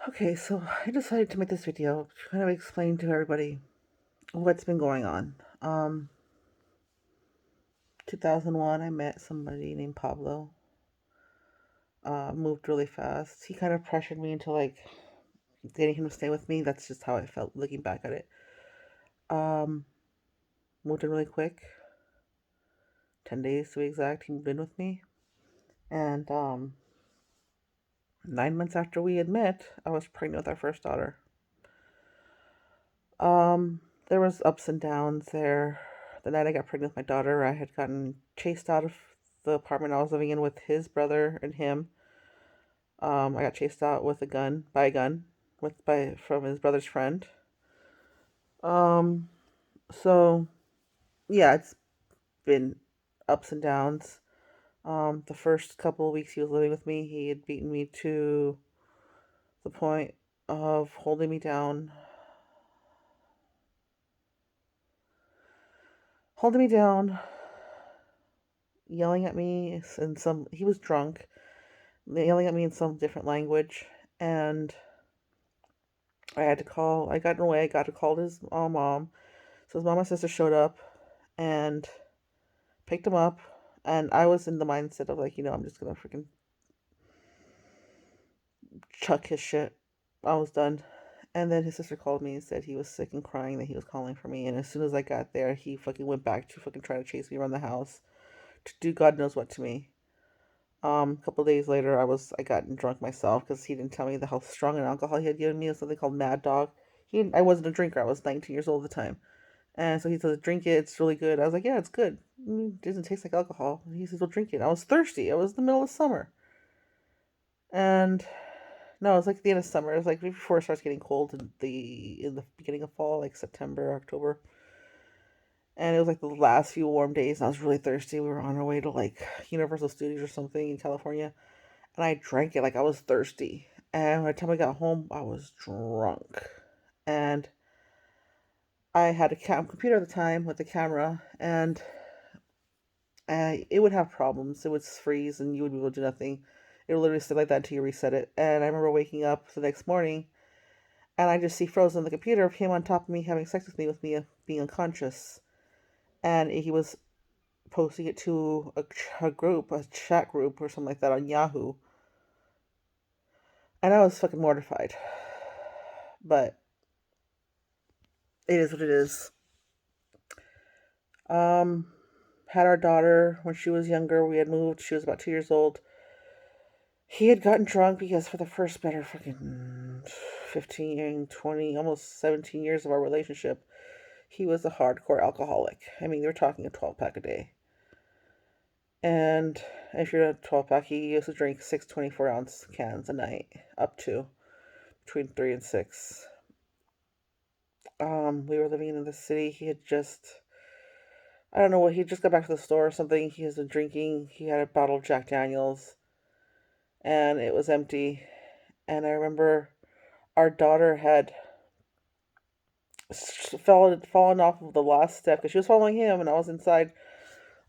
Okay, so I decided to make this video to kind of explain to everybody what's been going on. 2001, I met somebody named Pablo. Moved really fast. He kind of pressured me into like getting him to stay with me. That's just how I felt looking back at it. Um, Moved in really quick. 10 days to be exact. He moved in with me. And 9 months after we had met, I was pregnant with our first daughter. There was ups and downs there. The night I got pregnant with my daughter, I had gotten chased out of the apartment I was living in with his brother and him. I got chased out with a gun, from his brother's friend. Um, so yeah, it's been ups and downs. The first couple of weeks he was living with me, he had beaten me to the point of holding me down, yelling at me in some. He was drunk, yelling at me in some different language, and I got in the way. I got to call his mom. So his mom and sister showed up and picked him up. And I was in the mindset of like, I'm just gonna freaking chuck his shit. I was done. And then his sister called me and said he was sick and crying that he was calling for me. And as soon as I got there, he fucking went back to fucking try to chase me around the house to do God knows what to me. A couple of days later, I got drunk myself because he didn't tell me how strong an alcohol he had given me. It was something called Mad Dog. I wasn't a drinker. I was 19 years old at the time, and so he says, "Drink it. It's really good." I was like, "Yeah, it's good. It doesn't taste like alcohol." And he says, "Well, drink it." I was thirsty. It was the middle of summer, and no, it was like the end of summer. It was like right before it starts getting cold in the beginning of fall, like September, October. And it was like the last few warm days. And I was really thirsty. We were on our way to like Universal Studios or something in California, and I drank it like I was thirsty. And by the time I got home, I was drunk. And I had a computer at the time with the camera, and it would have problems. It would freeze, and you would be able to do nothing. It would literally sit like that until you reset it. And I remember waking up the next morning, and I just see frozen on the computer of him on top of me having sex with me being unconscious. And he was posting it to a chat group or something like that on Yahoo. And I was fucking mortified. But it is what it is. Um, had our daughter when she was younger. We had moved. She was about 2 years old. He had gotten drunk because for the first better fucking 15, 20, almost 17 years of our relationship, he was a hardcore alcoholic. I mean, they were talking a 12-pack a day. And if you're a 12-pack, he used to drink 6 24-ounce cans a night, up to between 3 and 6. We were living in the city. I don't know what, he just got back to the store or something. He has been drinking. He had a bottle of Jack Daniels, and it was empty. And I remember our daughter had fallen off of the last step because she was following him, and I was inside.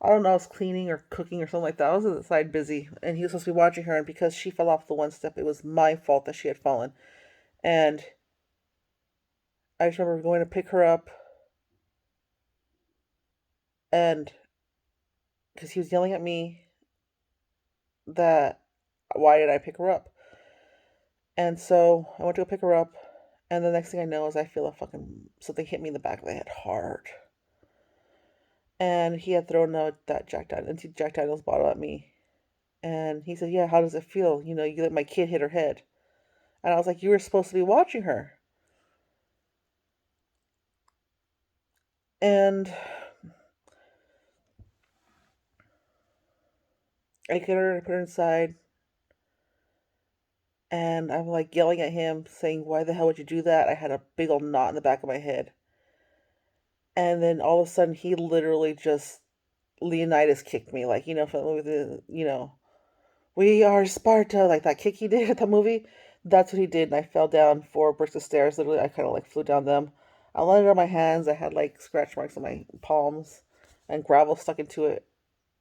I don't know, I was cleaning or cooking or something like that. I was inside busy, and he was supposed to be watching her. And because she fell off the one step, it was my fault that she had fallen. And I just remember going to pick her up, and because he was yelling at me that why did I pick her up? And so I went to go pick her up, and the next thing I know is I feel something hit me in the back of the head hard. And he had thrown out that Jack Daniels bottle at me. And he said, "Yeah, how does it feel? You let my kid hit her head." And I was like, "You were supposed to be watching her." And I get her and put her inside. And I'm like yelling at him, saying, "Why the hell would you do that?" I had a big old knot in the back of my head. And then all of a sudden, he literally just Leonidas kicked me, like, from the movie, We Are Sparta, like that kick he did at the movie. That's what he did, and I fell down 4 bricks of stairs. Literally, I kind of like flew down them. I landed on my hands. I had like scratch marks on my palms, and gravel stuck into it.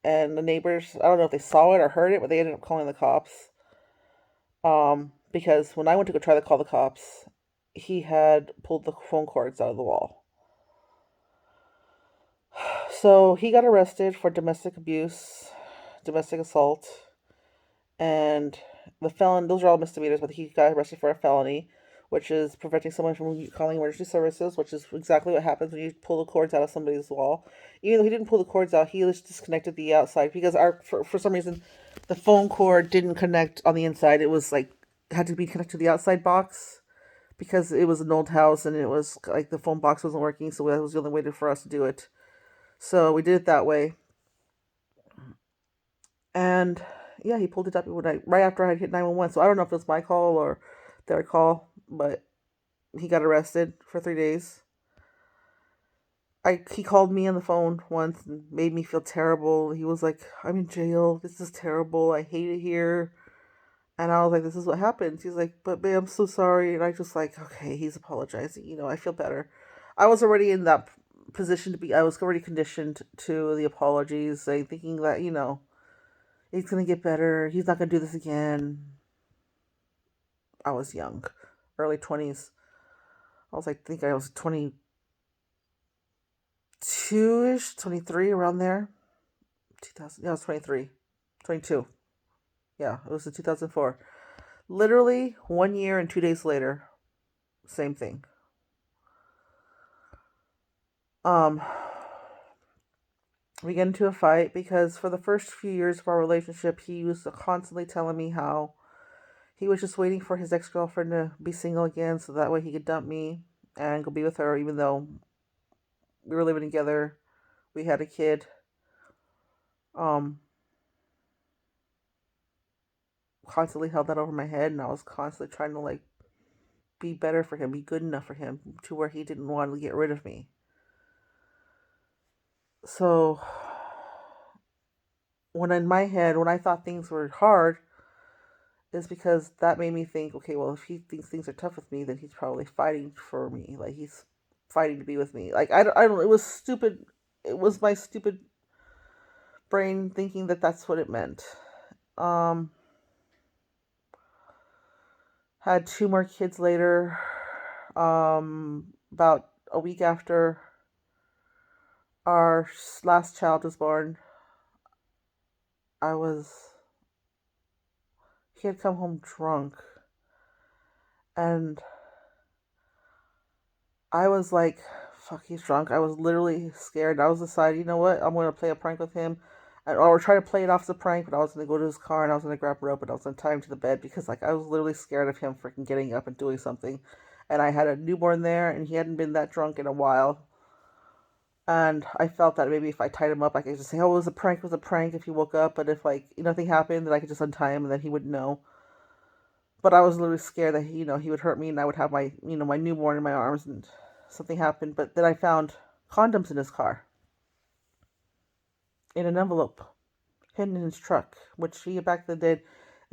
And the neighbors, I don't know if they saw it or heard it, but they ended up calling the cops. because when I went to go try to call the cops, he had pulled the phone cords out of the wall. So he got arrested for domestic abuse, domestic assault, and the felon. Those are all misdemeanors, but he got arrested for a felony, which is preventing someone from calling emergency services, which is exactly what happens when you pull the cords out of somebody's wall. Even though he didn't pull the cords out, he just disconnected the outside because for some reason the phone cord didn't connect on the inside. It was like had to be connected to the outside box because it was an old house and it was like the phone box wasn't working, so that was the only way for us to do it. So we did it that way. And yeah, he pulled it up right after I had hit 911. So I don't know if it was my call or their call, but he got arrested for 3 days. He called me on the phone once and made me feel terrible. He was like, "I'm in jail. This is terrible. I hate it here." And I was like, "This is what happens." He's like, "But babe, I'm so sorry." And I just like, okay, he's apologizing. I feel better. I was already in that position to be. I was already conditioned to the apologies, like, thinking that he's gonna get better. He's not gonna do this again. I was young, early 20s. I think I was 22-ish, 23, around there. 2000. Yeah, I was 23, 22. Yeah, it was in 2004. Literally 1 year and 2 days later, same thing. We get into a fight because for the first few years of our relationship, he was constantly telling me how he was just waiting for his ex-girlfriend to be single again so that way he could dump me and go be with her, even though we were living together. We had a kid. Constantly held that over my head, and I was constantly trying to like be better for him, be good enough for him to where he didn't want to get rid of me. So when in my head, when I thought things were hard, is because that made me think, okay, well, if he thinks things are tough with me, then he's probably fighting for me. Like, he's fighting to be with me. Like, I don't, it was stupid. It was my stupid brain thinking that that's what it meant. Had 2 more kids later. About a week after our last child was born, he had come home drunk. And I was like, fuck, he's drunk. I was literally scared. I was deciding, you know what? I'm going to play a prank with him. Or try to play it off as a prank, but I was going to go to his car and I was going to grab a rope and I was going to tie him to the bed because, like, I was literally scared of him freaking getting up and doing something. And I had a newborn there and he hadn't been that drunk in a while. And I felt that maybe if I tied him up, I could just say, oh, it was a prank if he woke up. But if, like, nothing happened, then I could just untie him and then he wouldn't know. But I was literally scared that he would hurt me and I would have my newborn in my arms and something happened. But then I found condoms in his car in an envelope hidden in his truck, which he back in the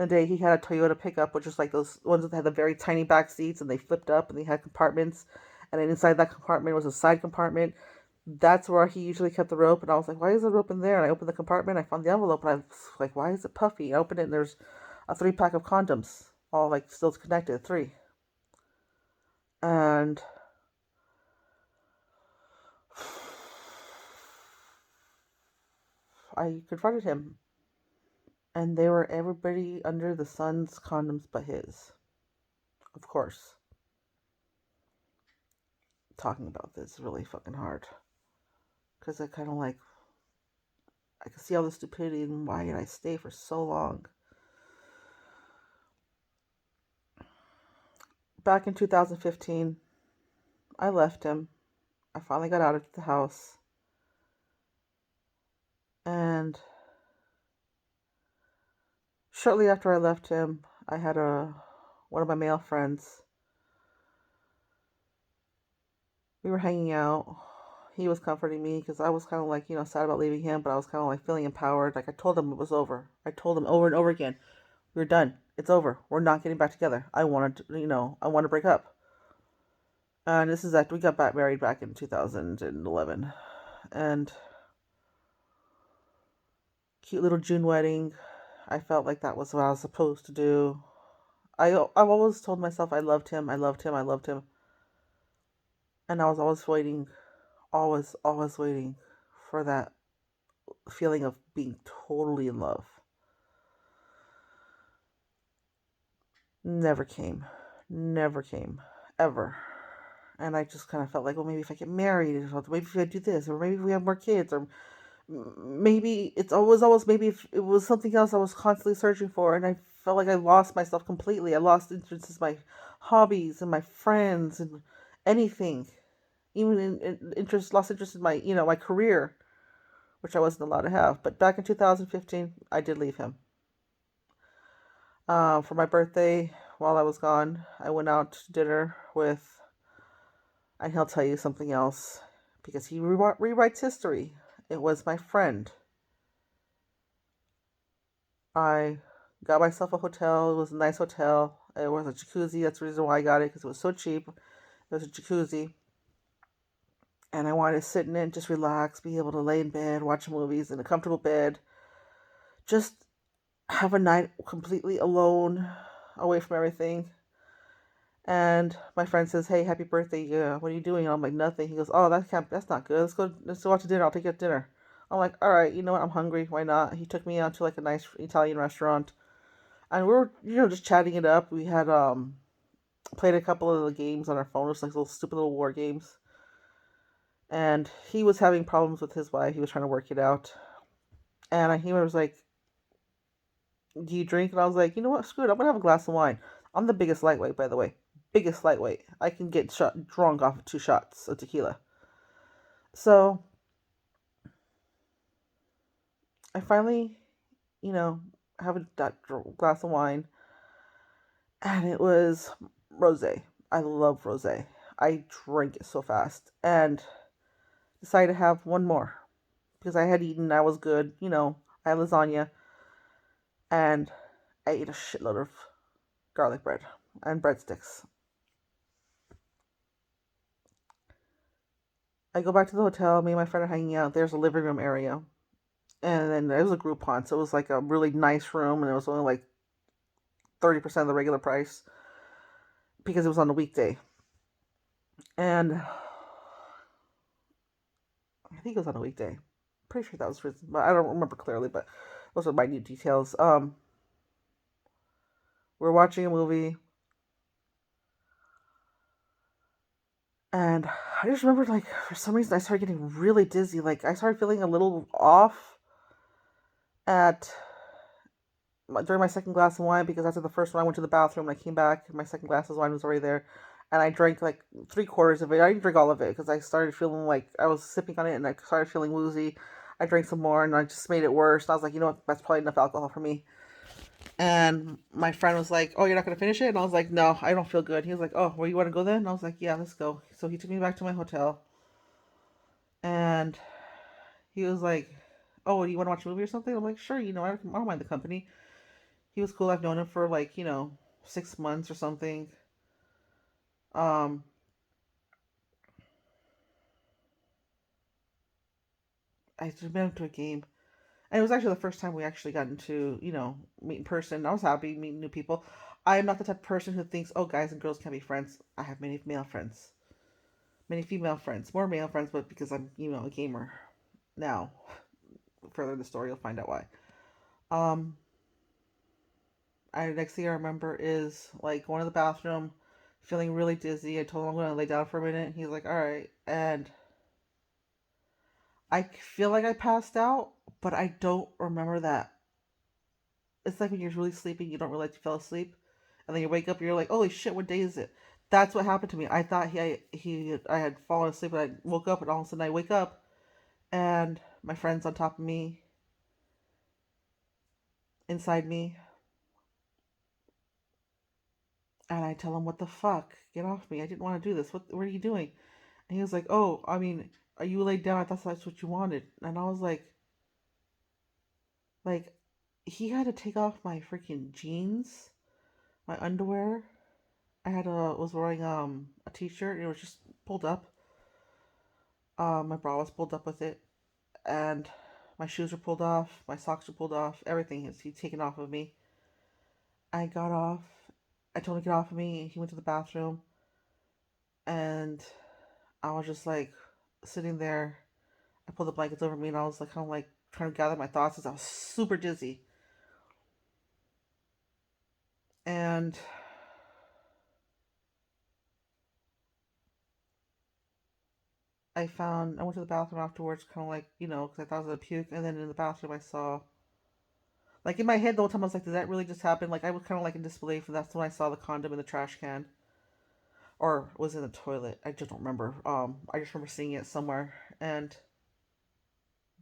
day he had a Toyota pickup, which is like those ones that had the very tiny back seats and they flipped up and they had compartments. And then inside that compartment was a side compartment. That's where he usually kept the rope. And I was like, why is the rope in there? And I opened the compartment. I found the envelope. And I was like, why is it puffy? I opened it and there's a 3-pack of condoms, all like still connected, 3. And I confronted him. And they were everybody under the sun's condoms but his. Of course. Talking about this is really fucking hard. Because I kind of like, I can see all the stupidity and why did I stay for so long. Back in 2015, I left him. I finally got out of the house. And shortly after I left him, I had one of my male friends. We were hanging out. He was comforting me because I was kind of like, sad about leaving him, but I was kind of like feeling empowered. Like, I told him it was over. I told him over and over again, we're done. It's over. We're not getting back together. I want to break up. And this is after we got married back in 2011. And cute little June wedding. I felt like that was what I was supposed to do. I've always told myself I loved him, I loved him, I loved him, and I was always waiting, always waiting for that feeling of being totally in love. Never came, never came, ever. And I just kind of felt like, well, maybe if I get married, or maybe if I do this, or maybe if we have more kids, or maybe it's always maybe if it was something else I was constantly searching for, and I felt like I lost myself completely. I lost interest in my hobbies and my friends and anything, even lost interest in my my career, which I wasn't allowed to have. But back in 2015, I did leave him. For my birthday, while I was gone, I went out to dinner with, and he'll tell you something else because he rewrites history. It was my friend. I got myself a hotel. It was a nice hotel. It was a jacuzzi. That's the reason why I got it, because it was so cheap. It was a jacuzzi. And I wanted to sit in it and just relax, be able to lay in bed, watch movies in a comfortable bed. Just have a night completely alone, away from everything. And my friend says, "Hey, happy birthday! What are you doing?" And I'm like, "Nothing." He goes, "Oh, that's not good. Let's go out to dinner. I'll take you out to dinner." I'm like, "All right, you know what? I'm hungry. Why not?" He took me out to like a nice Italian restaurant, and we were just chatting it up. We had played a couple of the games on our phone, just like little stupid little war games. And he was having problems with his wife. He was trying to work it out, and he was like, "Do you drink?" And I was like, "You know what? Screw it. I'm gonna have a glass of wine." I'm the biggest lightweight, by the way. Biggest lightweight. I can get drunk off of 2 shots of tequila. So I finally, you know, have that glass of wine, and it was rosé. I love rosé. I drank it so fast, and decided to have one more because I had eaten. I was good. I had lasagna, and I ate a shitload of garlic bread and breadsticks. I go back to the hotel. Me and my friend are hanging out. There's a living room area, and then there was a Groupon, so it was like a really nice room, and it was only like 30% of the regular price because it was on a weekday. And I think it was on a weekday. Pretty sure that was reason, but I don't remember clearly. But those are minute details. We're watching a movie, and I just remember like for some reason I started getting really dizzy. Like I started feeling a little off at during my second glass of wine because after the first one I went to the bathroom and I came back. My second glass of wine was already there, and I drank like 3/4 of it. I didn't drink all of it because I started feeling like I was sipping on it and I started feeling woozy. I drank some more and I just made it worse. And I was like, you know what, that's probably enough alcohol for me. And my friend was like, "Oh, you're not gonna finish it?" And I was like, "No, I don't feel good." He was like, "Oh, where you want to go then?" And I was like, "Yeah, let's go." So he took me back to my hotel, and he was like, "Oh, do you want to watch a movie or something?" I'm like, "Sure, I don't mind the company." He was cool. I've known him for like 6 months or something. Um, I just met him to a game, and it was actually the first time we actually got into meet in person. I was happy meeting new people. I am not the type of person who thinks, "Oh, guys and girls can be friends." I have many male friends, many female friends, more male friends, but because I'm a gamer now. Further in the story, you'll find out why. Um, next thing I remember is like going to the bathroom, feeling really dizzy. I told him I'm gonna lay down for a minute. He's like, "All right," and I feel like I passed out, but I don't remember that. It's like when you're really sleeping, you don't realize you fell asleep, and then you wake up and you're like, "Holy shit, what day is it?" That's what happened to me. I thought I had fallen asleep, and I woke up, and all of a sudden I wake up, and my friend's on top of me, inside me, and I tell him, "What the fuck? Get off me! I didn't want to do this. What are you doing?" And he was like, "Oh, I mean, are you laid down? I thought that's what you wanted." And I was like, he had to take off my freaking jeans, my underwear. I had a was wearing a t-shirt. And it was just pulled up. My bra was pulled up with it, and my shoes were pulled off. My socks were pulled off. Everything is he taken off of me. I got off, I told him to get off of me. He went to the bathroom, and I was just like sitting there. I pulled the blankets over me, and I was like kind of like trying to gather my thoughts because I was super dizzy. And I went to the bathroom afterwards, kind of like, because I thought I was gonna puke. And then in the bathroom, I saw, like in my head the whole time, I was like, did that really just happen? Like I was kind of like in disbelief, and that's when I saw the condom in the trash can, or was in the toilet. I just don't remember. I just remember seeing it somewhere, and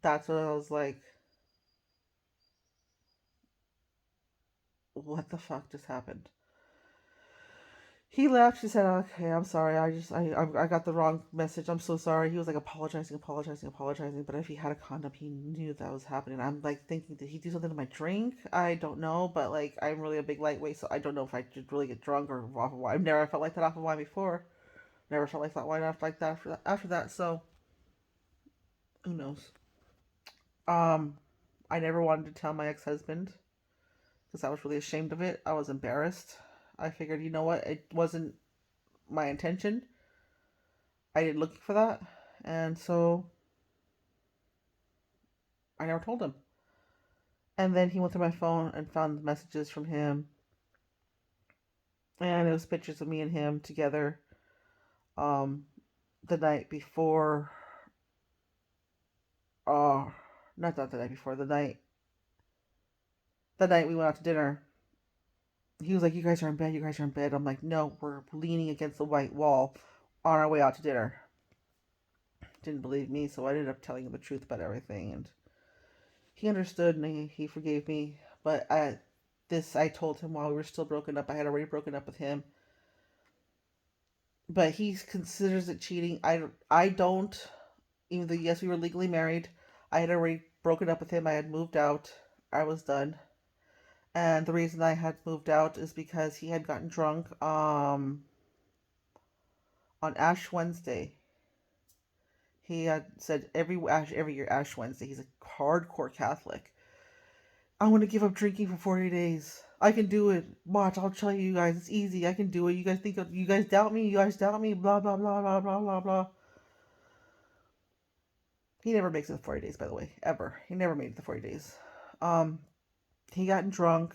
that's when I was like, what the fuck just happened? He left. She said, "Okay, I'm sorry. I got the wrong message. I'm so sorry." He was like apologizing, apologizing, apologizing. But if he had a condom, he knew that was happening. I'm like thinking, did he do something to my drink? I don't know. But like, I'm really a big lightweight, so I don't know if I did really get drunk or off of wine. I've never felt like that off of wine before. Never felt like that wine after like that after that. So who knows? Um, I never wanted to tell my ex-husband because I was really ashamed of it. I was embarrassed. I figured, you know what? It wasn't my intention. I didn't look for that, and so I never told him. And then he went through my phone and found messages from him, and it was pictures of me and him together. Um, the night before, uh, not the night before, the night we went out to dinner. He was like, "You guys are in bed. You guys are in bed." I'm like, "No, we're leaning against the white wall on our way out to dinner." Didn't believe me, so I ended up telling him the truth about everything, and he understood and he forgave me. But I told him while we were still broken up. I had already broken up with him, but he considers it cheating. I don't. Even though yes, we were legally married, I had already broken up with him. I had moved out. I was done. And the reason I had moved out is because he had gotten drunk on Ash Wednesday. He had said every year Ash Wednesday. He's a hardcore Catholic. I'm gonna give up drinking for 40 days. I can do it. Watch, I'll tell you guys. It's easy. I can do it. You guys doubt me. You guys doubt me. Blah blah blah blah blah blah blah. He never makes it the 40 days, by the way, ever. He never made it the 40 days. Um, he got drunk.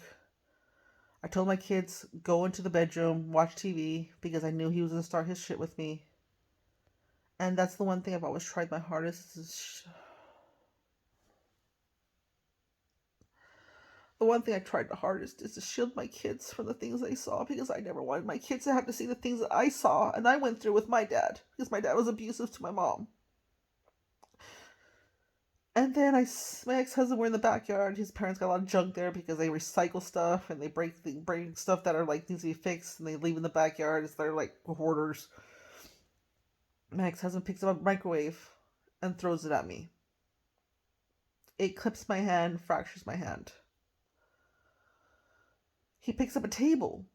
I told my kids go into the bedroom, watch TV because I knew he was gonna start his shit with me. And that's the one thing I've always tried my hardest. The one thing I tried the hardest is to shield my kids from the things they saw because I never wanted my kids to have to see the things that I saw and I went through with my dad because my dad was abusive to my mom. And then my ex-husband were in the backyard. His parents got a lot of junk there because they recycle stuff and they break stuff that are like needs to be fixed and they leave in the backyard. It's they're like hoarders. My ex-husband picks up a microwave and throws it at me. It clips my hand, fractures my hand. He picks up a table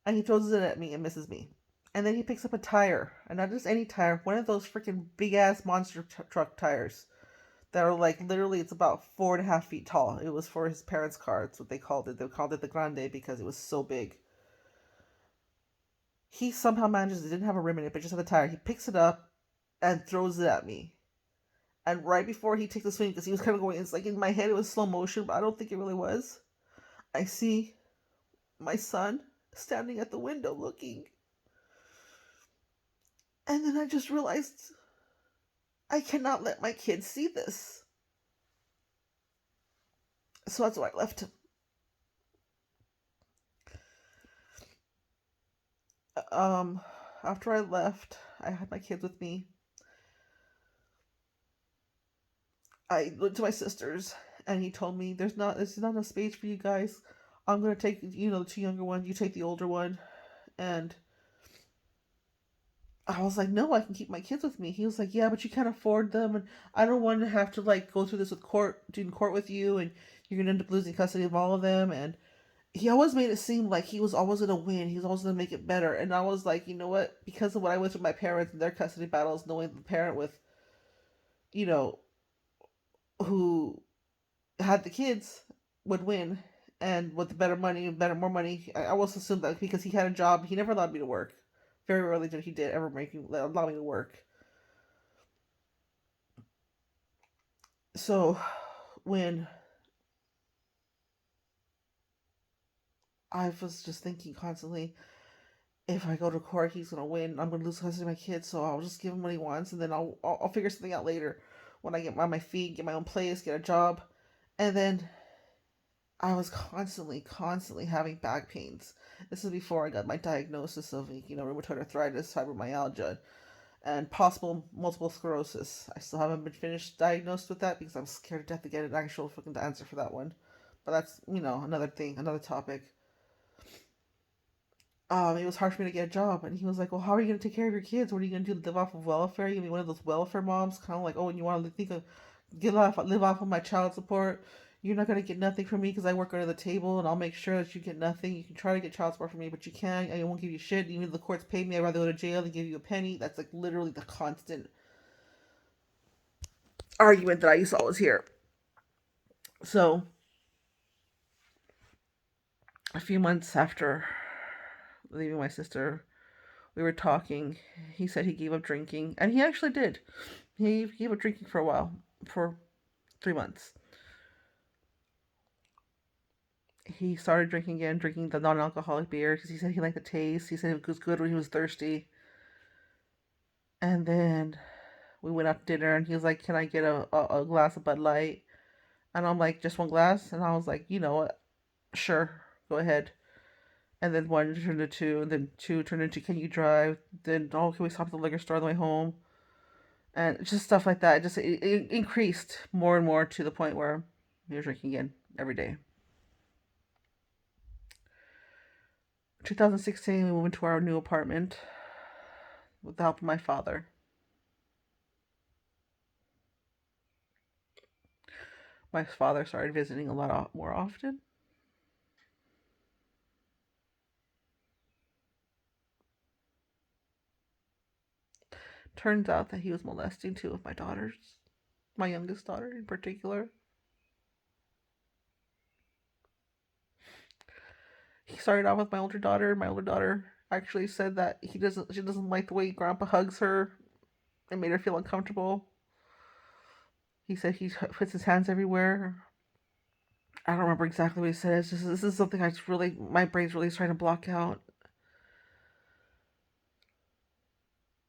and he throws it at me and misses me. And then he picks up a tire, and not just any tire, one of those freaking big ass monster truck tires that are like literally it's about 4.5 feet tall. It was for his parents' car. It's what they called it. They called it the Grande because it was so big. He somehow manages, it didn't have a rim in it, but just had the tire. He picks it up and throws it at me. And right before he takes the swing, because he was kind of going, it's like in my head it was slow motion, but I don't think it really was. I see my son standing at the window looking. And then I just realized I cannot let my kids see this. So that's why I left him. Um, After I left, I had my kids with me. I went to my sister's, and he told me there's not enough space for you guys. I'm gonna take the two younger ones. You take the older one, and I was like, no, I can keep my kids with me. He was like, yeah, but you can't afford them, and I don't want to have to like go through this with doing court with you, and you're gonna end up losing custody of all of them. And he always made it seem like he was always gonna win. He was always gonna make it better. And I was like, you know what? Because of what I went through with my parents and their custody battles, knowing the parent with, you know, who had the kids would win, And with the more money, I also assumed that because he had a job, he never allowed me to work. Very rarely did he did ever allow me to work. So when I was just thinking constantly, if I go to court, he's gonna win. I'm gonna lose custody of my kids, so I'll just give him what he wants, and then I'll figure something out later when I get on my feet, get my own place, get a job, and then I was constantly having back pains. This is before I got my diagnosis of rheumatoid arthritis, fibromyalgia, and possible multiple sclerosis. I still haven't been finished diagnosed with that because I'm scared to death to get an actual fucking answer for that one. But that's another thing, another topic. It was hard for me to get a job. And he was like, well, how are you going to take care of your kids? What are you going to do? Live off of welfare? You're going to be one of those welfare moms? Kind of like, oh, and you want to live off of my child support? You're not going to get nothing from me because I work under the table and I'll make sure that you get nothing. You can try to get child support from me, but you can't. I won't give you shit. Even if the courts pay me, I'd rather go to jail than give you a penny. That's like literally the constant argument that I used to always hear. So, a few months after leaving my sister, we were talking. He said he gave up drinking, and he actually did. He gave up drinking for a while, for 3 months. He started drinking again, drinking the non-alcoholic beer because he said he liked the taste. He said it was good when he was thirsty. And then we went out to dinner, and he was like, "Can I get a glass of Bud Light?" And I'm like, "Just one glass?" And I was like, "You know what? Sure, go ahead." And then one turned to two, and then two turned into "Can you drive?" Then, "Oh, can we stop at the liquor store on the way home?" And just stuff like that. It increased more and more to the point where we were drinking again every day. 2016, we moved into our new apartment with the help of my father. My father started visiting a lot more often. Turns out that he was molesting two of my daughters, my youngest daughter in particular. He started off with my older daughter. My older daughter actually said that she doesn't like the way Grandpa hugs her. It made her feel uncomfortable. He said he puts his hands everywhere. I don't remember exactly what he said. It's just this is something my brain's really trying to block out.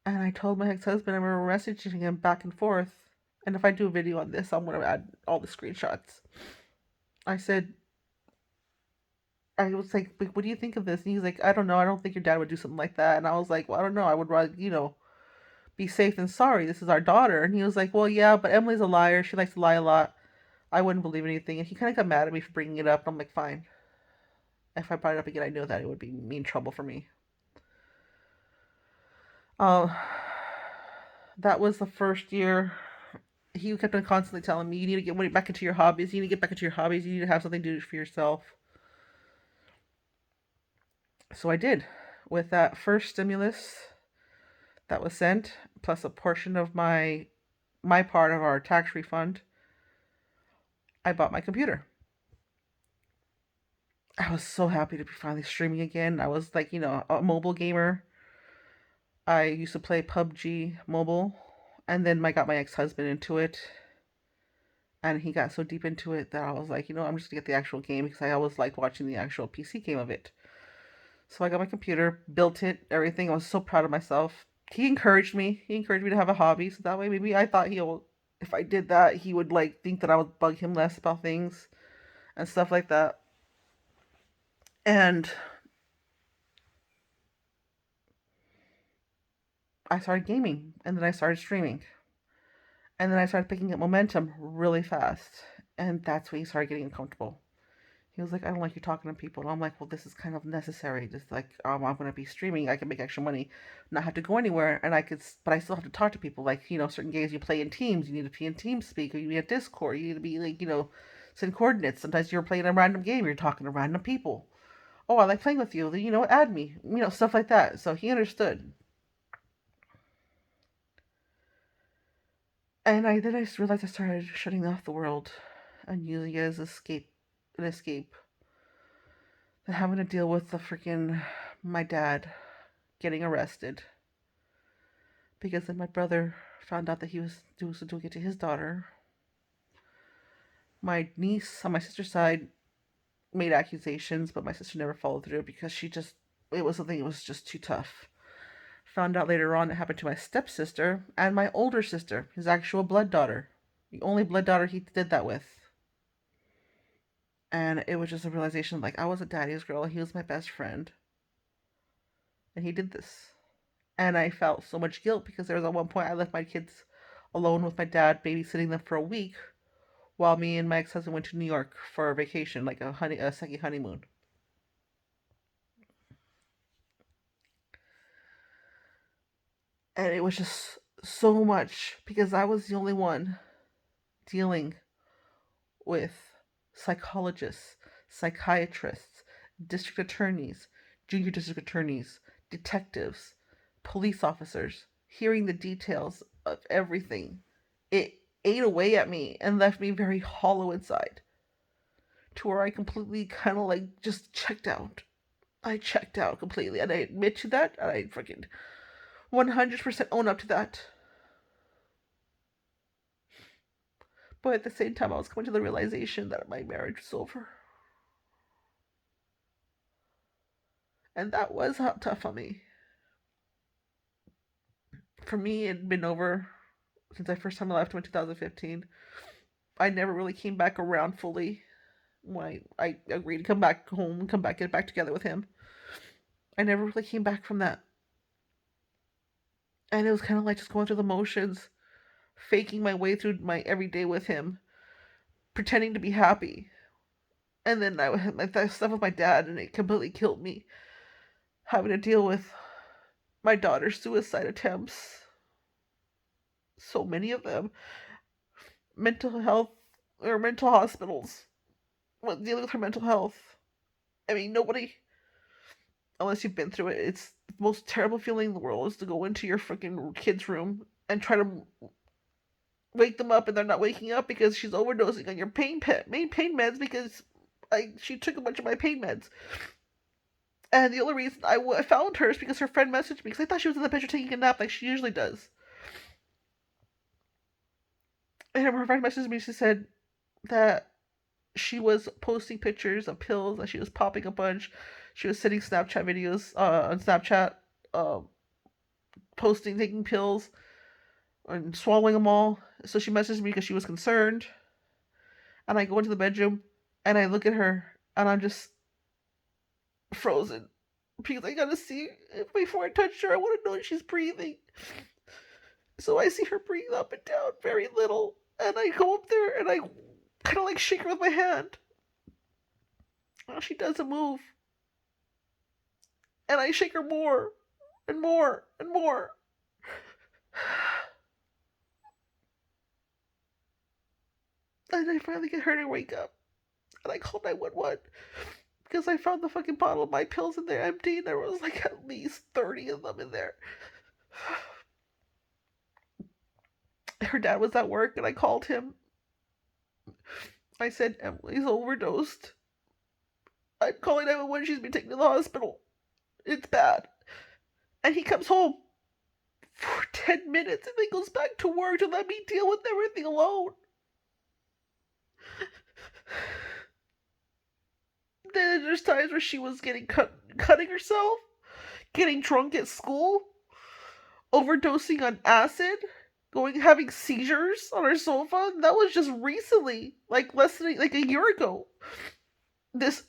And I told my ex-husband, I remember messaging him back and forth. And if I do a video on this, I'm gonna add all the screenshots. I said, I was like, what do you think of this? And he's like, I don't know. I don't think your dad would do something like that. And I was like, well, I don't know. I would rather, be safe than sorry. This is our daughter. And he was like, well, yeah, but Emily's a liar. She likes to lie a lot. I wouldn't believe anything. And he kind of got mad at me for bringing it up. And I'm like, fine. If I brought it up again, I know that it would be mean trouble for me. Uh, that was the first year. He kept on constantly telling me, you need to get back into your hobbies. You need to get back into your hobbies. You need to have something to do for yourself. So I did. With that first stimulus that was sent, plus a portion of my part of our tax refund, I bought my computer. I was so happy to be finally streaming again. I was like, a mobile gamer. I used to play PUBG mobile, and then I got my ex-husband into it, and he got so deep into it that I was like, I'm just gonna get the actual game because I always liked watching the actual PC game of it. So I got my computer, built it, everything. I was so proud of myself. He encouraged me. He encouraged me to have a hobby, so that way maybe I thought if I did that, he would like think that I would bug him less about things and stuff like that. And I started gaming, and then I started streaming, and then I started picking up momentum really fast, and that's when he started getting uncomfortable. He was like, I don't like you talking to people. And I'm like, well, this is kind of necessary. Just like, I'm going to be streaming. I can make extra money, not have to go anywhere. And but I still have to talk to people. Like, certain games you play in teams. You need to be in TeamSpeak or you need a Discord. You need to be like, send coordinates. Sometimes you're playing a random game. You're talking to random people. Oh, I like playing with you. Add me. Stuff like that. So he understood. And then I just realized I started shutting off the world and using it as an escape. than having to deal with my dad getting arrested because then my brother found out that he was doing it to his daughter. My niece on my sister's side made accusations, but my sister never followed through because it was something that was just too tough. Found out later on it happened to my stepsister and my older sister, his actual blood daughter. The only blood daughter he did that with. And it was just a realization like I was a daddy's girl, he was my best friend. And he did this. And I felt so much guilt because there was at one point I left my kids alone with my dad, babysitting them for a week, while me and my ex-husband went to New York for a vacation, like a second honeymoon. And it was just so much because I was the only one dealing with psychologists, psychiatrists, district attorneys, junior district attorneys, detectives, police officers, hearing the details of everything. It ate away at me and left me very hollow inside to where I completely kind of like just checked out. I checked out completely, and I admit to that, and I freaking 100% own up to that. But at the same time, I was coming to the realization that my marriage was over. And that was tough on me. For me, it had been over since I first time I left him in 2015. I never really came back around fully when I agreed to come back home, get back together with him. I never really came back from that. And it was kind of like just going through the motions, faking my way through my everyday with him, pretending to be happy. And then I had my stuff with my dad, and it completely killed me. Having to deal with my daughter's suicide attempts, so many of them, mental health or mental hospitals, dealing with her mental health. I mean, nobody, unless you've been through it, it's the most terrible feeling in the world is to go into your freaking kid's room and try to wake them up, and they're not waking up because she's overdosing on your main pain meds because she took a bunch of my pain meds. And the only reason I found her is because her friend messaged me because I thought she was in the bedroom taking a nap like she usually does. And her friend messaged me. She said that she was posting pictures of pills and she was popping a bunch. She was sending Snapchat videos on Snapchat, uh, posting, taking pills, and swallowing them all. So she messaged me because she was concerned. And I go into the bedroom and I look at her and I'm just frozen because I gotta see before I touch her. I want to know if she's breathing. So I see her breathe up and down very little, and I go up there and I kind of like shake her with my hand. And she doesn't move, and I shake her more and more and more. And I finally get her to wake up, and I call 911 because I found the fucking bottle of my pills in there empty, and there was like at least 30 of them in there. Her dad was at work, and I called him. I said, Emily's overdosed. I'm calling 911. She's been taken to the hospital. It's bad. And he comes home for 10 minutes and then goes back to work to let me deal with everything alone. Then there's times where she was cutting herself, getting drunk at school, overdosing on acid, having seizures on her sofa. That was just recently, like less than like a year ago. This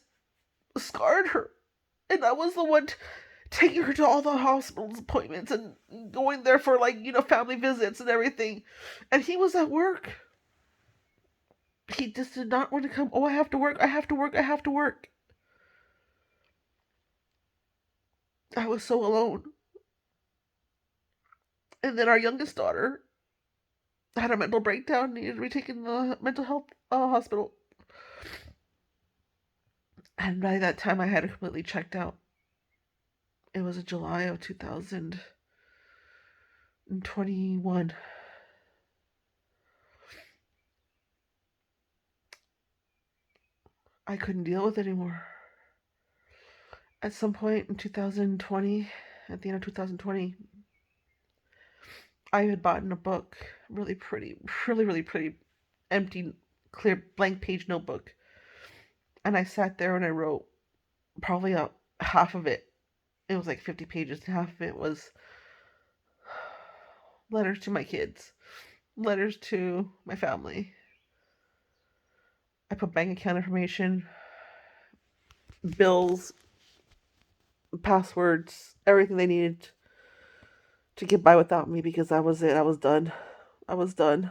scarred her, and I was the one taking her to all the hospital appointments and going there for family visits and everything. And he was at work. He just did not want to come. Oh, I have to work. I have to work. I have to work. I was so alone. And then our youngest daughter had a mental breakdown, needed to be taken to the mental health hospital. And by that time, I had completely checked out. It was in July of 2021. I couldn't deal with it anymore. At some point in 2020, at the end of 2020, I had bought a book, really pretty, really, really pretty, empty, clear, blank page notebook. And I sat there and I wrote probably half of it. It was like 50 pages, and half of it was letters to my kids, letters to my family. I put bank account information, bills, passwords, everything they needed to get by without me because that was it. I was done. I was done.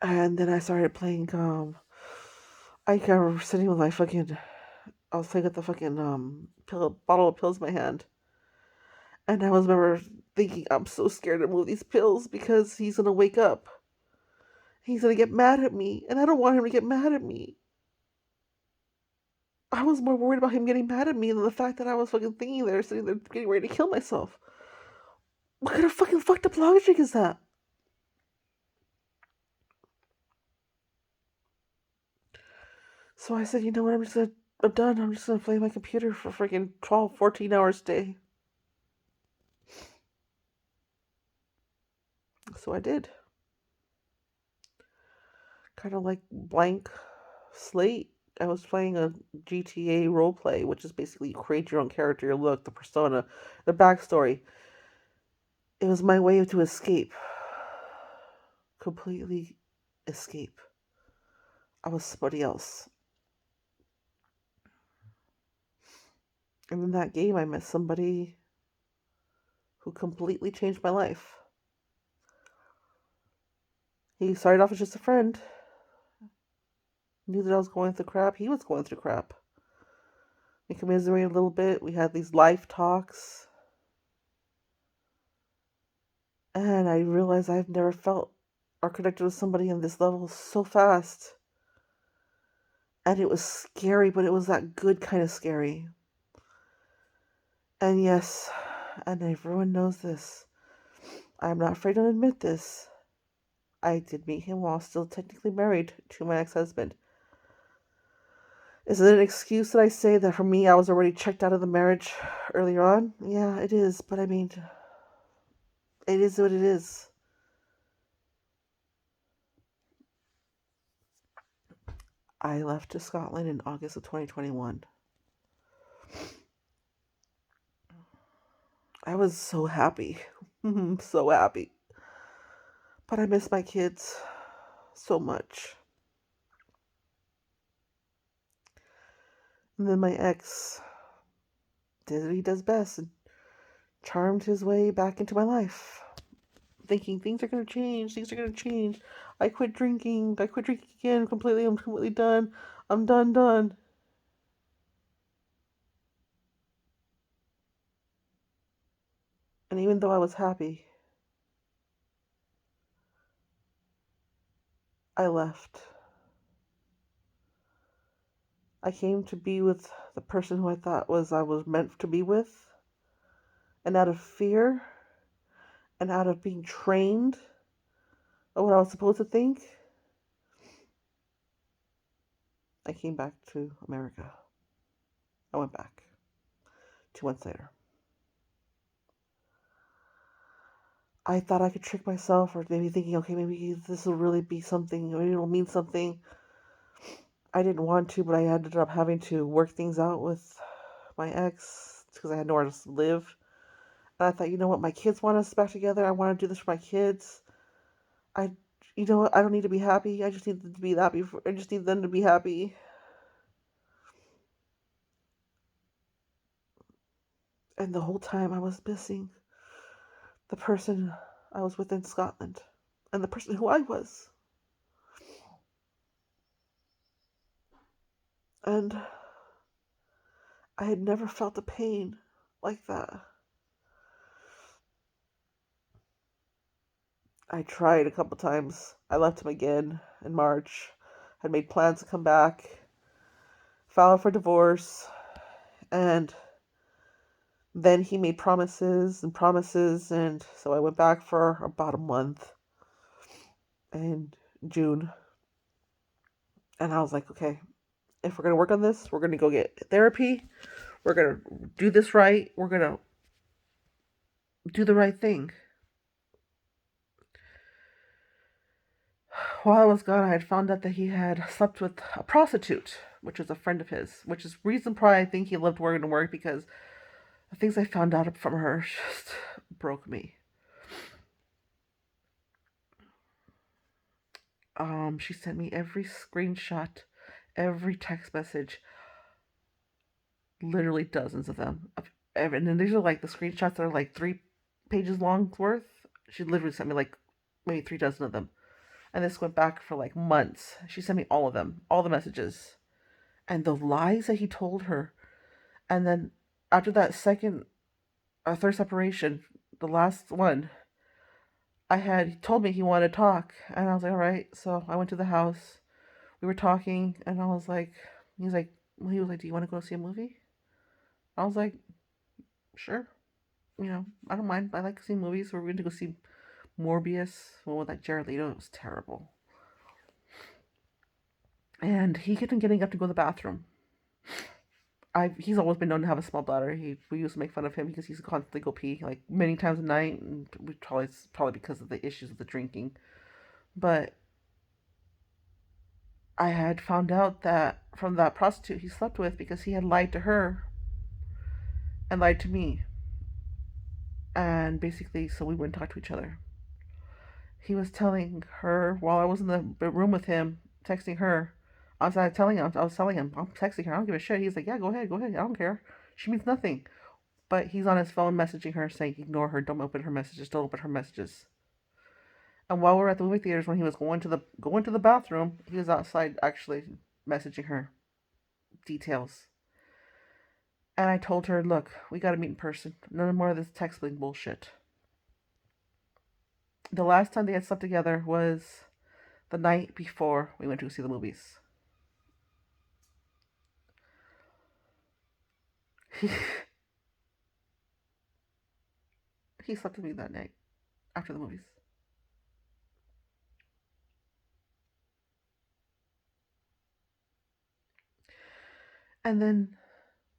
And then I started playing. I remember sitting with my fucking. I was playing with the fucking bottle of pills in my hand, and I was remember thinking, I'm so scared to move these pills because he's gonna wake up. He's gonna get mad at me, and I don't want him to get mad at me. I was more worried about him getting mad at me than the fact that I was fucking thinking there, sitting there, getting ready to kill myself. What kind of fucking fucked up logic is that? So I said, you know what, I'm done. I'm just gonna play my computer for freaking 12, 14 hours a day. So I did. Kind of like blank slate. I was playing a GTA roleplay, which is basically you create your own character, your look, the persona, the backstory. It was my way to escape. Completely escape. I was somebody else. And in that game, I met somebody who completely changed my life. He started off as just a friend. Knew that I was going through crap. He was going through crap. We commiserated a little bit. We had these life talks. And I realized I've never felt or connected with somebody on this level so fast. And it was scary, but it was that good kind of scary. And yes, and everyone knows this, I'm not afraid to admit this, I did meet him while still technically married to my ex-husband. Is it an excuse that I say that for me, I was already checked out of the marriage earlier on? Yeah, it is, but I mean, it is what it is. I left to Scotland in August of 2021. I was so happy. So happy. But I miss my kids so much. And then my ex did what he does best and charmed his way back into my life, thinking things are going to change, things are going to change. I quit drinking again completely. I'm completely done. I'm done. And even though I was happy, I left. I came to be with the person who I thought I was meant to be with, and out of fear and out of being trained of what I was supposed to think, I came back to America. I went back 2 months later. I thought I could trick myself, or maybe thinking, okay, maybe this will really be something, maybe it'll mean something. I didn't want to, but I ended up having to work things out with my ex because I had nowhere to live. And I thought, you know what, my kids want us back together. I want to do this for my kids. You know what, I don't need to be happy. I just need them to be happy. I just need them to be happy. And the whole time I was missing the person I was with in Scotland and the person who I was. And I had never felt a pain like that. I tried a couple times. I left him again in March. Had made plans to come back, filed for divorce, and then he made promises, and so I went back for about a month in June. And I was like, okay, if we're going to work on this, we're going to go get therapy. We're going to do this right. We're going to do the right thing. While I was gone, I had found out that he had slept with a prostitute, which was a friend of his, which is reason probably I think he loved working to work because the things I found out from her just broke me. She sent me every screenshot, every text message, literally dozens of them. And then these are like the screenshots that are like 3 pages long worth. She literally sent me like maybe 3 dozen of them. And this went back for like months. She sent me all of them, all the messages. And the lies that he told her. And then after that second or third separation, the last one, he told me he wanted to talk. And I was like, all right. So I went to the house. We were talking, and I was like, he was like, do you want to go see a movie? I was like, sure. I don't mind. I like seeing movies. So we're going to go see Morbius, one with that Jared Leto. It was terrible. And he kept on getting up to go to the bathroom. He's always been known to have a small bladder. We used to make fun of him because he's constantly go pee like many times a night, and it's probably because of the issues of the drinking. But I had found out that from that prostitute he slept with because he had lied to her and lied to me, and basically, so we wouldn't talk to each other. He was telling her while I was in the room with him, texting her. I was telling him, I'm texting her. I don't give a shit. He's like, yeah, go ahead, go ahead. I don't care. She means nothing. But he's on his phone messaging her saying, ignore her. Don't open her messages. Don't open her messages. And while we were at the movie theaters, when he was going to the bathroom, he was outside actually messaging her details. And I told her, look, we got to meet in person. No more of this texting bullshit. The last time they had slept together was the night before we went to see the movies. He, he slept with me that night after the movies. And then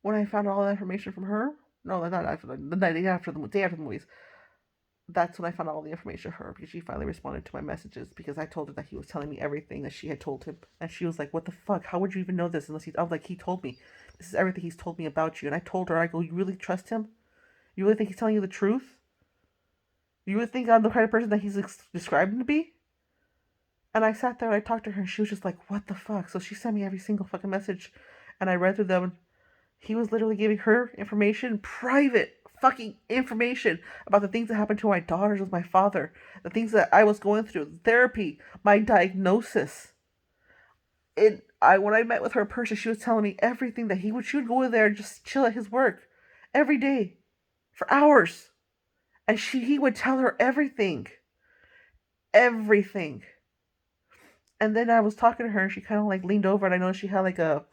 when I found all that information from her, no, not after the night after the day after the movies, that's when I found out all the information from her because she finally responded to my messages because I told her that he was telling me everything that she had told him. And she was like, what the fuck? How would you even know this I was like, he told me. This is everything he's told me about you. And I told her, I go, you really trust him? You really think he's telling you the truth? You really think I'm the kind of person that he's described him to be? And I sat there and I talked to her and she was just like, what the fuck? So she sent me every single fucking message and I read through them. He was literally giving her information, private fucking information about the things that happened to my daughters with my father, the things that I was going through, therapy, my diagnosis. When I met with her in person, she was telling me everything that she would go in there and just chill at his work every day for hours. And he would tell her everything. Everything. And then I was talking to her and she kind of like leaned over and I noticed she had like a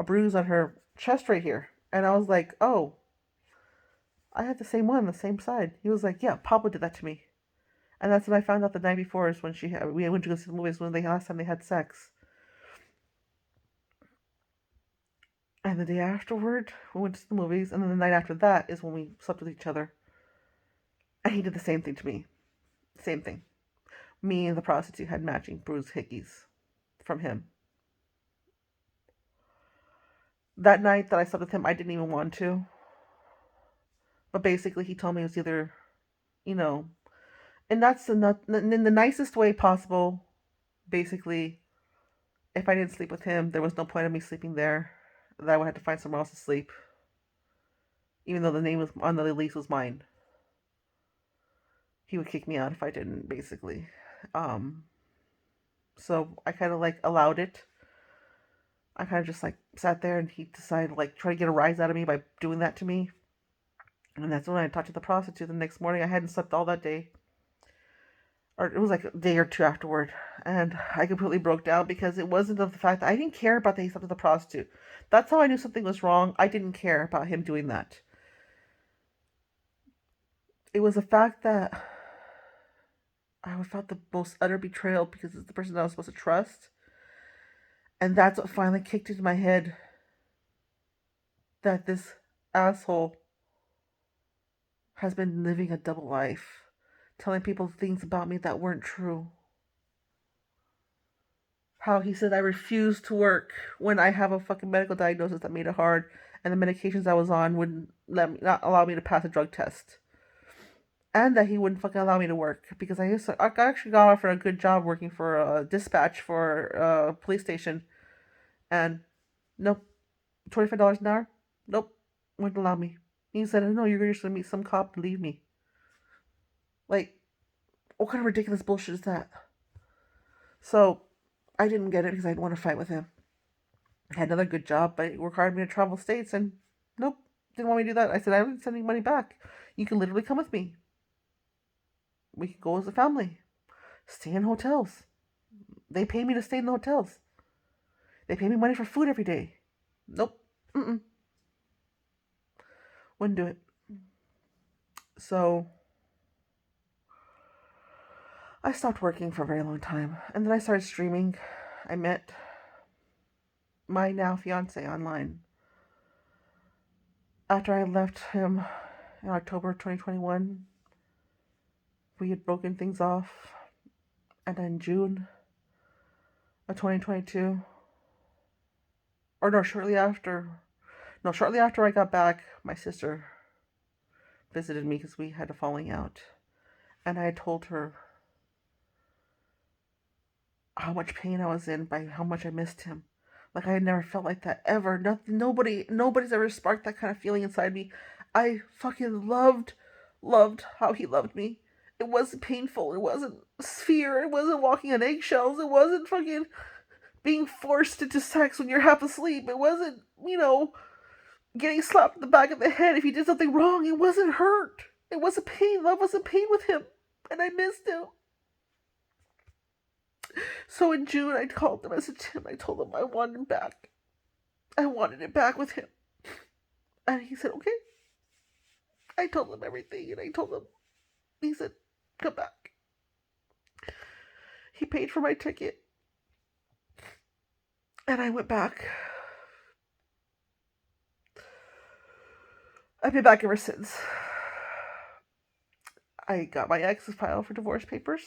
bruise on her chest right here. And I was like, oh, I had the same one on the same side. He was like, yeah, Papa did that to me. And that's when I found out the night before is when we went to go see the movies when last time they had sex. And the day afterward, we went to the movies. And then the night after that is when we slept with each other. And he did the same thing to me. Same thing. Me and the prostitute had matching bruised hickeys from him. That night that I slept with him, I didn't even want to. But basically, he told me it was either, you know, and that's in the nicest way possible. Basically, if I didn't sleep with him, there was no point of me sleeping there. That I would have to find somewhere else to sleep, even though the name was on the lease was mine. He would kick me out if I didn't, basically. Um, so I kind of like allowed it. I kind of just like sat there, and he decided like try to get a rise out of me by doing that to me. And that's when I talked to the prostitute the next morning. I hadn't slept all that day, or it was like a day or two afterward, and I completely broke down because it wasn't of the fact that I didn't care about that he slept with the prostitute. That's how I knew something was wrong. I didn't care about him doing that. It was the fact that I felt the most utter betrayal because it's the person that I was supposed to trust. And that's what finally kicked into my head, that this asshole has been living a double life, telling people things about me that weren't true. How he said I refused to work when I have a fucking medical diagnosis that made it hard, and the medications I was on wouldn't not allow me to pass a drug test, and that he wouldn't fucking allow me to work because I actually got offered a good job working for a dispatch for a police station, and nope, $25 an hour, nope, wouldn't allow me. He said, no, you're just gonna meet some cop to leave me. Like, what kind of ridiculous bullshit is that? So I didn't get it because I didn't want to fight with him. I had another good job, but it required me to travel states, and nope, didn't want me to do that. I said, I'm sending money back. You can literally come with me. We could go as a family. Stay in hotels. They pay me to stay in the hotels. They pay me money for food every day. Nope. Mm-mm. Wouldn't do it. So I stopped working for a very long time. And then I started streaming. I met my now fiance online. After I left him in October 2021, we had broken things off. And in June of 2022, or no, shortly after I got back, my sister visited me because we had a falling out. And I had told her how much pain I was in by how much I missed him. Like I had never felt like that ever. Nobody's ever sparked that kind of feeling inside me. I fucking loved how he loved me. It wasn't painful. It wasn't fear. It wasn't walking on eggshells. It wasn't fucking being forced into sex when you're half asleep. It wasn't, getting slapped in the back of the head if you did something wrong. It wasn't hurt. It wasn't pain. Love wasn't pain with him. And I missed him. So in June, I called him. I said to him, I told him I wanted him back. I wanted it back with him. And he said, okay. I told him everything. And I told him, he said, come back. He paid for my ticket. And I went back. I've been back ever since. I got my ex's file for divorce papers.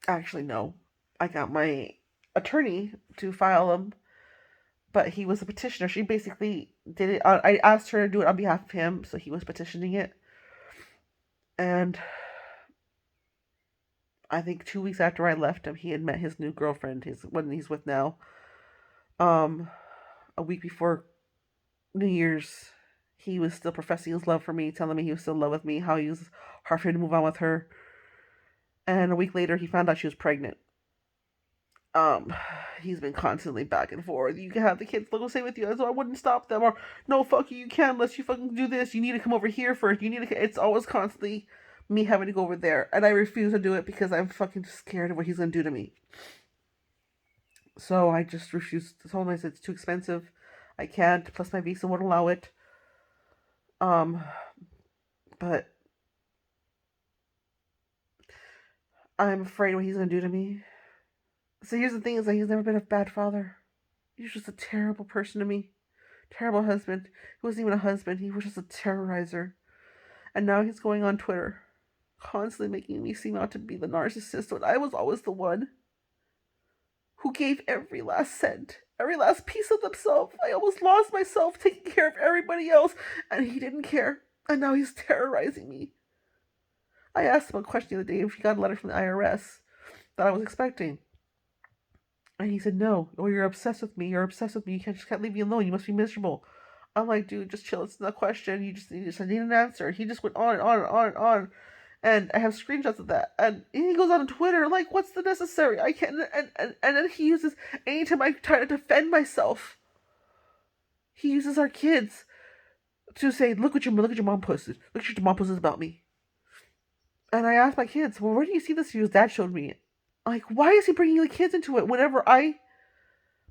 Actually, no. I got my attorney to file them, but he was a petitioner. She basically did it. I asked her to do it on behalf of him, so he was petitioning it. And I think 2 weeks after I left him, he had met his new girlfriend, his one he's with now. A week before New Year's, he was still professing his love for me, telling me he was still in love with me, how he was hard for him to move on with her. And a week later, he found out she was pregnant. He's been constantly back and forth. You can have the kids go stay with you, so I wouldn't stop them. Or, no, fuck you, you can't unless you fucking do this. You need to come over here first. It's always constantly me having to go over there. And I refuse to do it because I'm fucking scared of what he's going to do to me. So I just refused to tell him. I said, it's too expensive. I can't. Plus my visa won't allow it. But I'm afraid what he's going to do to me. So here's the thing, is that he's never been a bad father. He was just a terrible person to me. Terrible husband. He wasn't even a husband. He was just a terrorizer. And now he's going on Twitter, constantly making me seem out to be the narcissist when I was always the one who gave every last cent, every last piece of themselves. I almost lost myself taking care of everybody else, and he didn't care. And now he's terrorizing me. I asked him a question the other day if he got a letter from the IRS that I was expecting. And he said, no. Oh, you're obsessed with me. You're obsessed with me. You just can't leave me alone. You must be miserable. I'm like, dude, just chill. It's not a question. You just need an answer. He just went on and on and on and on. And I have screenshots of that. And he goes on Twitter, like, what's the necessary? I can't. And then he uses, anytime I try to defend myself, he uses our kids to say, look what your mom posted. Look what your mom posted about me. And I asked my kids, well, where do you see this? His dad showed me it. Like, why is he bringing the kids into it? Whenever I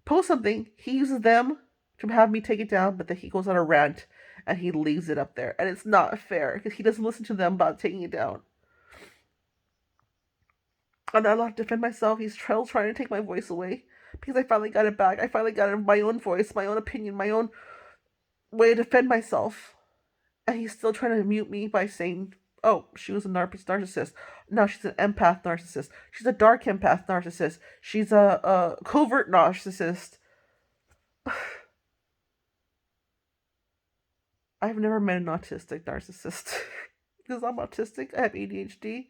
post something, he uses them to have me take it down, but then he goes on a rant and he leaves it up there. And it's not fair because he doesn't listen to them about taking it down. I'm not allowed to defend myself. He's trying to take my voice away because I finally got it back. I finally got my own voice, my own opinion, my own way to defend myself. And he's still trying to mute me by saying, oh, she was a narcissist. No, she's an empath narcissist. She's a dark empath narcissist. She's a covert narcissist. I've never met an autistic narcissist. Because I'm autistic, I have ADHD.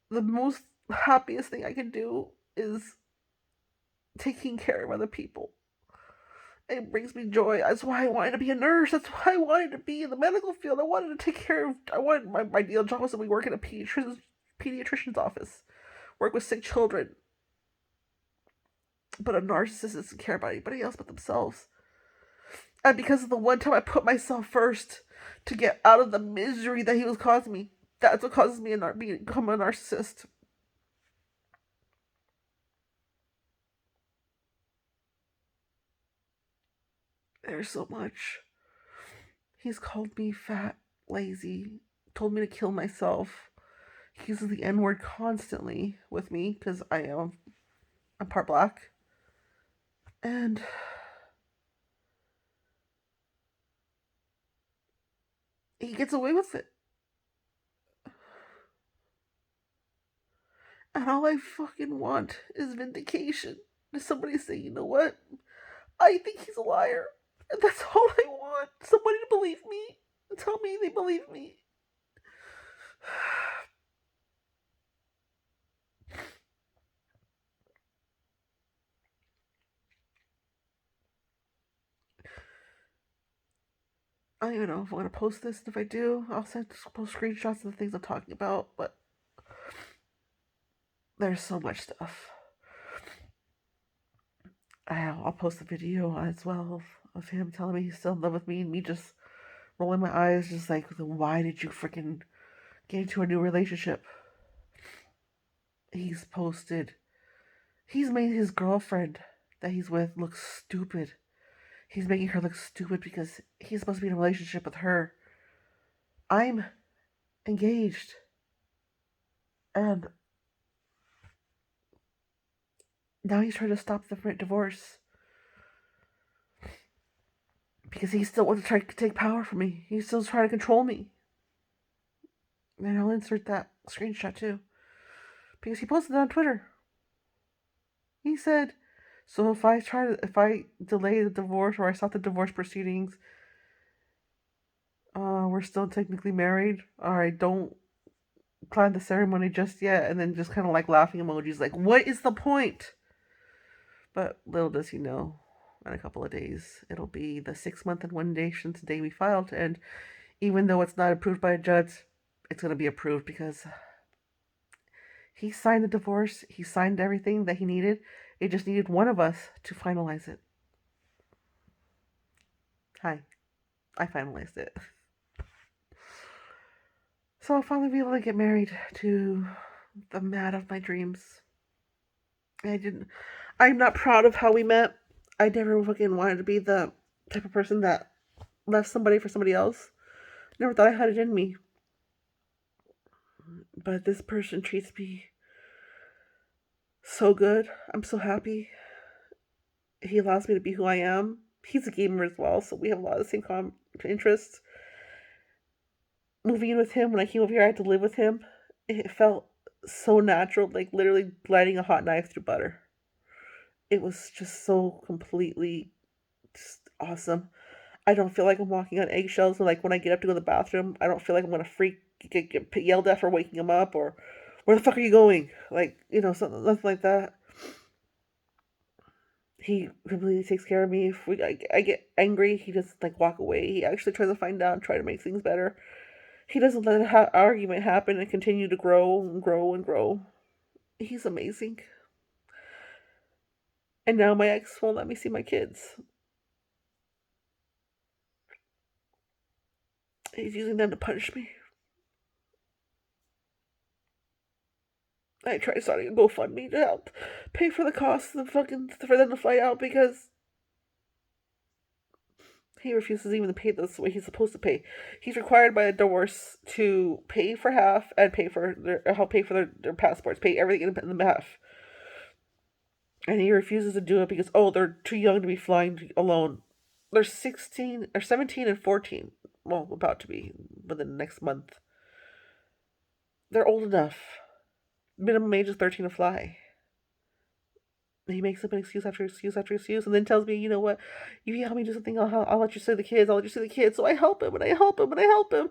The most happiest thing I can do is taking care of other people. It brings me joy. That's why I wanted to be a nurse. That's why I wanted to be in the medical field. I wanted to take care of. I wanted my ideal job was to work in a pediatrician's office, work with sick children. But a narcissist doesn't care about anybody else but themselves. And because of the one time I put myself first to get out of the misery that he was causing me, that's what causes me to become a narcissist. There's so much. He's called me fat, lazy, told me to kill myself. He uses the N word constantly with me because I'm part black. And he gets away with it. And all I fucking want is vindication. Does somebody say, you know what? I think he's a liar. And that's all I want. Somebody to believe me. Tell me they believe me. I don't even know if I'm going to post this. If I do, I'll post screenshots of the things I'm talking about. But there's so much stuff. I'll post a video as well of him telling me he's still in love with me and me just rolling my eyes, just like, why did you freaking get into a new relationship? He's made his girlfriend that he's with look stupid. He's making her look stupid because he's supposed to be in a relationship with her. I'm engaged. And now he's trying to stop the divorce. Because he still wants to try to take power from me. He's still trying to control me. And I'll insert that screenshot too. Because he posted it on Twitter. He said, so if I delay the divorce or I stop the divorce proceedings, we're still technically married, or I don't plan the ceremony just yet, and then just kind of like laughing emojis, like, what is the point? But little does he know, in a couple of days, it'll be the 6 month and 1 day since the day we filed, and even though it's not approved by a judge, it's going to be approved because he signed the divorce, he signed everything that he needed. It just needed one of us to finalize it. Hi, I finalized it. So I'll finally be able to get married to the man of my dreams. I'm not proud of how we met. I never fucking wanted to be the type of person that left somebody for somebody else. Never thought I had it in me. But this person treats me so good. I'm so happy. He allows me to be who I am. He's a gamer as well, so we have a lot of the same interests. Moving in with him, when I came over here, I had to live with him. It felt so natural, like literally gliding a hot knife through butter. It was just so completely just awesome. I don't feel like I'm walking on eggshells. So like when I get up to go to the bathroom, I don't feel like I'm gonna get yelled at for waking him up, or where the fuck are you going? Like, something like that. He completely takes care of me. If I get angry, he doesn't like walk away. He actually tries to find out and try to make things better. He doesn't let an argument happen and continue to grow and grow and grow. He's amazing. And now my ex won't let me see my kids. He's using them to punish me. I tried starting a GoFundMe to help pay for the costs of for them to fly out because He refuses even to pay this way he's supposed to pay. He's required by a divorce to pay for half and pay for help pay for their passports, pay everything in the half. And he refuses to do it because they're too young to be flying alone. They're 16 or 17 and 14. Well, about to be within the next month. They're old enough. Minimum age is 13 to fly. And he makes up an excuse after excuse after excuse, and then tells me, you know what, if you help me do something, I'll let you see the kids. I'll let you see the kids. So I help him, and I help him, and I help him,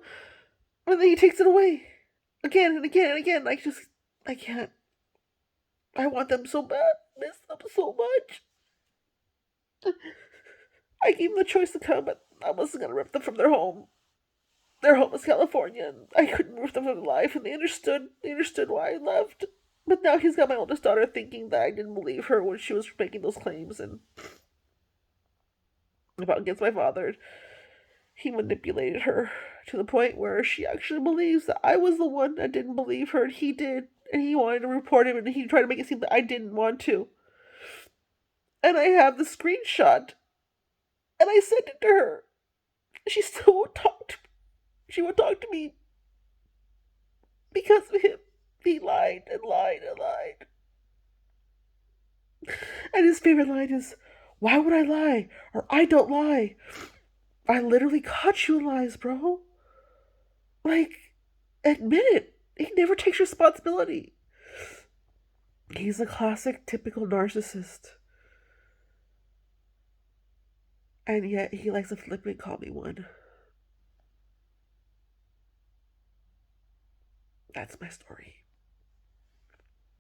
and then he takes it away, again and again and again. I can't. I want them so bad. Miss them so much. I gave them the choice to come, but I wasn't gonna rip them from their home. Their home is California, and I couldn't rip them from their life, and they understood. They understood why I left. But now he's got my oldest daughter thinking that I didn't believe her when she was making those claims and about against my father. He manipulated her to the point where she actually believes that I was the one that didn't believe her, and he did. And he wanted to report him, and he tried to make it seem that I didn't want to. And I have the screenshot, and I sent it to her. She still won't talk to me. She won't talk to me because of him. He lied and lied and lied. And his favorite line is, "Why would I lie? Or I don't lie. I literally caught you in lies, bro. Like, admit it. He never takes responsibility." He's a classic, typical narcissist. And yet he likes to flippantly call me one. That's my story.